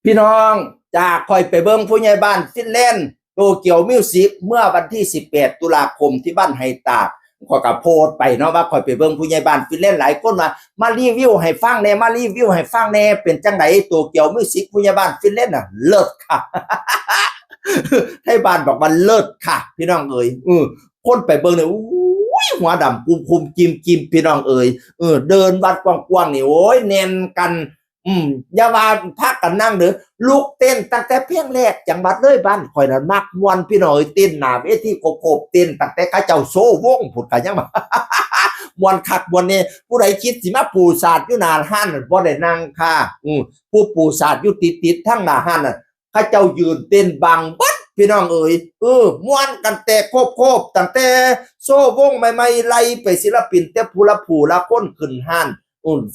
พี่น้องจากคอยไปเบิ้งผู้ใหญ่บ้านฟินแลนด์โตเกียวมิวสิกเมื่อวันที่18ตุลาคมที่บ้านไฮตากขอยกับโพสไปเนาะว่าคอยไปเบิ้งผู้ใหญ่บ้านฟินแลนด์หลายคนมารีวิวให้ฟังแน่มารีวิวให้ฟังแน่เป็นจังไดโตเกียวมิวสิกผู้ใหญ่บ้านฟินแลนด์น่ะเลิศค่ะให้บ้านบอกว่าเลิศค่ะพี่น้องเอ๋ยคนไปเบิ้งเนี่ยหัวดำคุมจิมพี่น้องเอ๋ยเดินวัดกว้างๆนี่โอ้ยแน่นกันอย่าว่าพักกันนั่งเด้อลูกเต้นตั้งแต่เพียงแรกจังหวัดเลยบ้านข่อยน่ะมักม่วนพี่น้องเอ้ยเต้นหน้าเวทีโคบเต้นตั้งแต่เขาเจ้าโซวงพูดกันยังบ่ม่วนคักม่วนแน่ผู้ใดคิดสิมาปูศาสตร์อยู่หน้าห้านบ่ได้นั่งค่ะผู้ปูศาสตร์อยู่ติดทั้งหน้าห้านน่ะเขาเจ้ายืนเต้นบังเบิดพี่น้องเอ๋ยม่วนกันแต่โคบตั้งแต่โซวงใหม่ๆไล่ไปศิลปินแต่ผู้ละคนขึ้นห้าน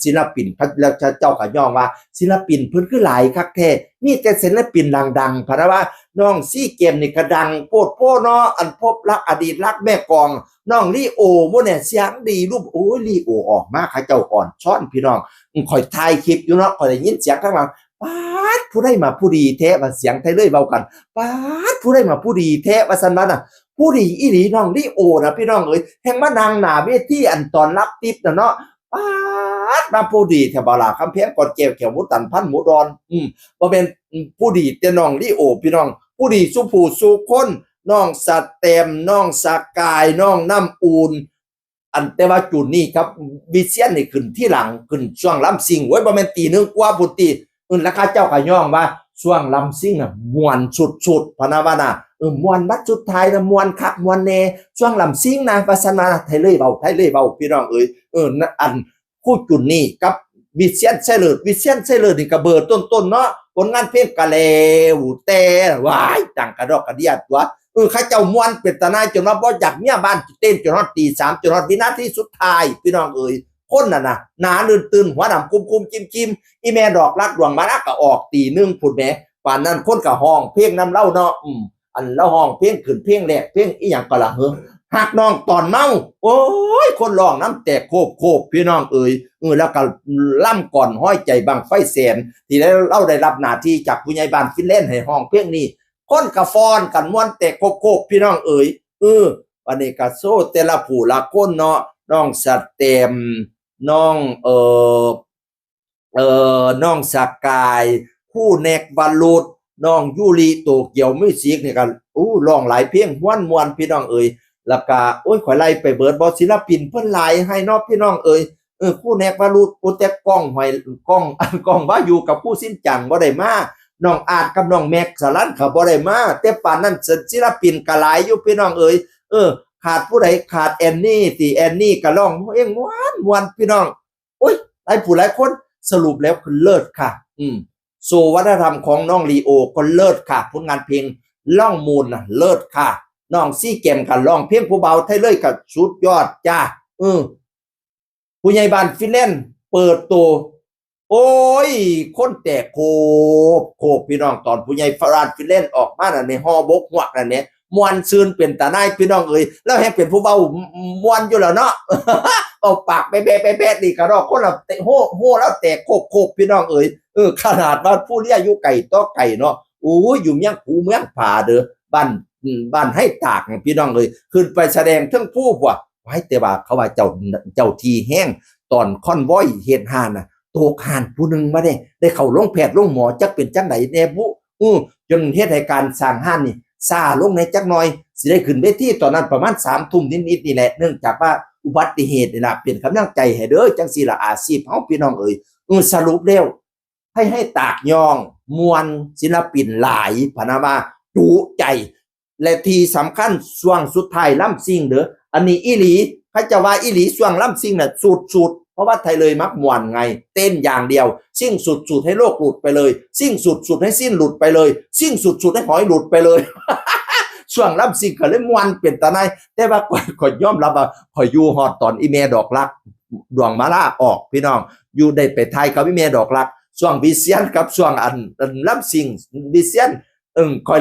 ศิลปินแล้วเจ้าก็ย่องว่าศิลปินเพิ่นคือหลายคักแท้มีแต่ศิลปินดังๆพะนะว่าน้องซี่เกมนี่ก็ดังโพดโพเนาะอันพบรักอดีตรักแม่กองน้องลีโอมื้อเนี่ยเสียงดีรูปโอ้ยลีโอออกมาเขาเจ้าอ่อนช้อนพี่น้องข่อยถ่ายคลิปอยู่เนาะข่อยได้ยินเสียงข้างหลังป๊าดผู้ใดมาผู้ดีแท้ว่าเสียงไทยเลยเว้ากันป๊าดผู้ใดมาผู้ดีแท้ว่าซั่นว่าน่ะผู้ดีอีหลีน้องลีโอนะพี่น้องเอ้ยแฮงมานั่งหน้าเวทีอันตอนรับทิปน่ะเนาะป๊าดมาผู้ดีแถวบาลาคำแพงก่อนแก้วเขียวหมูตันพันหมูดอนบ่แม่นผู้ดีแต่น้องลีโอพี่น้องผู้ดีสุผู้สุคนน้องสแตมน้องสกายน้องน้ำอูนอันแต่ว่าจุดนี้ครับวิเชียนนี่ขึ้นที่หลังขึ้นช่วงลำซิงไว้บ่แม่นตีนึงกว่าพุติราคาเจ้าก็ย่องว่าช่วงลำซิงน่ะม่วนสุดๆพะนะว่าน่ะม่วนบัดสุดท้ายน่ะม่วนคักม่วนแน่ช่วงลำซิงนะว่าซั่นมาไทยเลยเว้าพี่น้องเอ้ยอันผู้จุดนี้กับวิเชียนไซเลิศนี่ก็เบอร์ต้นๆเนาะผลงานเพลงกะเลวแต่ว้ายดังกระดอกกระเดียดตัวเขาเจ้าม่วนเป็นตาหน้าจนว่าบ่อยากเมียบ้านเต้นจนฮอดตี3จนฮอดวินาทีสุดท้ายพี่น้องเอ้ยคนน่ะนะหนาตื่นหัวดำคุมจิ้มอีแม่ดอกรักดวงมารักก็ออกตี1พุ่นแหมป่านนั้นคนก็ห้องเพลงนำเล่าเนาะอันแล้วห้องเพลงขึ้นเพลงแรกเพลงอีหยังก็ล่ะหักน้องตอนเมาโอ้ยคนร้องน้ำแตกโคบพี่น้องเอ๋ยแล้วก็ล่ำก่อนห้อยใจบังไฟแสนที่เราได้รับหน้าที่จากผู้ใหญ่บ้านฟินแลนด์ให้ห้องเพลงนี้คนกะฟอนกันม่วนแตกโคบพี่น้องเอ๋ยวันนี้ก็โซแต่ละผู้ละคนเนาะน้องสแตมน้องน้องสกายผู้แนกบรรลุน้องยูริโตเกียวมิวสิกนี่ก็ร้องหลายเพลงม่วนพี่น้องเอ๋ยแล้วก็โอ้ยข่อยไล่ไปเบิดบ่ศิลปินเพิ่นหลายให้เนาะพี่น้องเอ๋ยคู่แนกบรรลุโปรเจกต์กล้องว่าอยู่กับผู้สิ้นจังบ่ได้มาน้องอาจกับน้องแม็กสลันเขาบ่ได้มาแต่ปานนั้นศิลปินก็หลายอยู่พี่น้องเอ๋ยขาดผู้ใดขาดแอนนี่ก็ร้องเพลงม่วนพี่น้องโอ้ยหลายผู้หลายคนสรุปแล้วคือเลิศค่ะโซวัฒนธรรมของน้องลีโอก็เลิศค่ะผลงานเพลงล่องมูลน่ะเลิศค่ะน้องซี่เกมกันร้องเพลงผู้เบาไทยเลยกับสุดยอดจ้าผู้ใหญ่บ้านฟินแลนด์เปิดตัวโอ้ยคนแตกโคพี่น้องตอนผู้ใหญ่ฝรั่งฟินแลนด์ออกมาในฮอบกหวกนั่นเนี่ยมวนซืนเป็นตาหน้าพี่น้องเอ้ยแล้วให้เป็นผู้เบามวนอยู่แล้วเนาะเอาปากไปแบะนี่กระรอกคนละโหแล้วแตกโคพี่น้องเอ้ยขนาดว่าผู้เลี้ยอยู่ไก่ต่อไก่เนาะโอ้ยอยู่เมืองผูเมืองผาเด้อบ้านให้ตากพี่น้องเลยขึ้นไปแสดงทั้งผู้ว่าไว้แต่ว่าเขาว่าเจ้าทีแห้งตอนคอนวอยเฮ็ดหานน่ะโตกหานผู้นึงมาได้เข้าโรงแพทย์โรงหมอจักเป็นจังได๋แน่บุจนเฮ็ดให้การสร้างหานนี่ซ่าลงในจักหน่อยสิได้ขึ้นเวทีตอนนั้นประมาณ 3 ทุ่มนิดๆนี่แหละเนื่องจากว่าอุบัติเหตุนี่ล่ะเป็นกำลังใจให้เด้อจังซี่ล่ะอาชีพเฮาพี่น้องเอ้ยสรุปแล้วให้ตากยองมวลศิลปินหลายพะนะว่าจุใจและที่สำคัญช่วงสุดท้ายล่ำซิงเด้ออันนี้อีหลีเขาจะว่าอีหลีช่วงล่ำซิงน่ะสุดเพราะว่าไทยเลยมักม่วนไงเต้นอย่างเดียวซิ่งสุดให้โลกหลุดไปเลยซิ่งสุดให้สิ้นหลุดไปเลยซิ่งสุดให้หอยหลุดไปเลย ช่วงล่ำซิงก็เลยม่วนเป็นตาในแต่ว่าข่อยยอมรับว่าข่อยอยู่ฮอดตอนอีเมดอกรักดวงมาลาออกพี่น้องอยู่ได้ไปไทยกับอีเมดอกรักช่วงวิเชียนกับช่วงอันล่ำซิงวิเชียนข่อ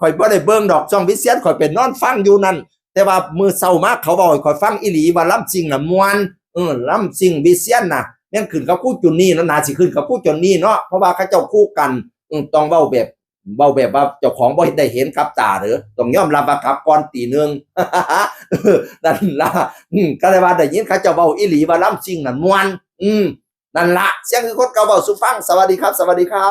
ยบ่ได้เบิ่งดอกช่องวิเชียนข่อยเป็นนอนฟังอยู่นั่นแต่ว่ามื้อเช้ามาเขาบอกให้ข่อยฟังอีหลีว่าลำซิงน่ะม่วนลำซิงวิเชียนน่ะแม่นขึ้นกับคู่จุนนี่แล้วน่าสิขึ้นกับคู่จุนนี่เนาะเพราะว่าเขาเจ้าคู่กัน ต้องเว้าแบบว่าเจ้าของบ่ได้เห็นกับตาเด้อต้องยอมรับว่าขับก่อนตีหนึ่ง นั่นล่ะก็เลยว่าได้ยินเขาเจ้าเว้าอีหลีว่าลำซิ่งนั่นม่วนนั่นล่ะเสียงคือคนเก่าเว้าสู่ฟังสวัสดีครับ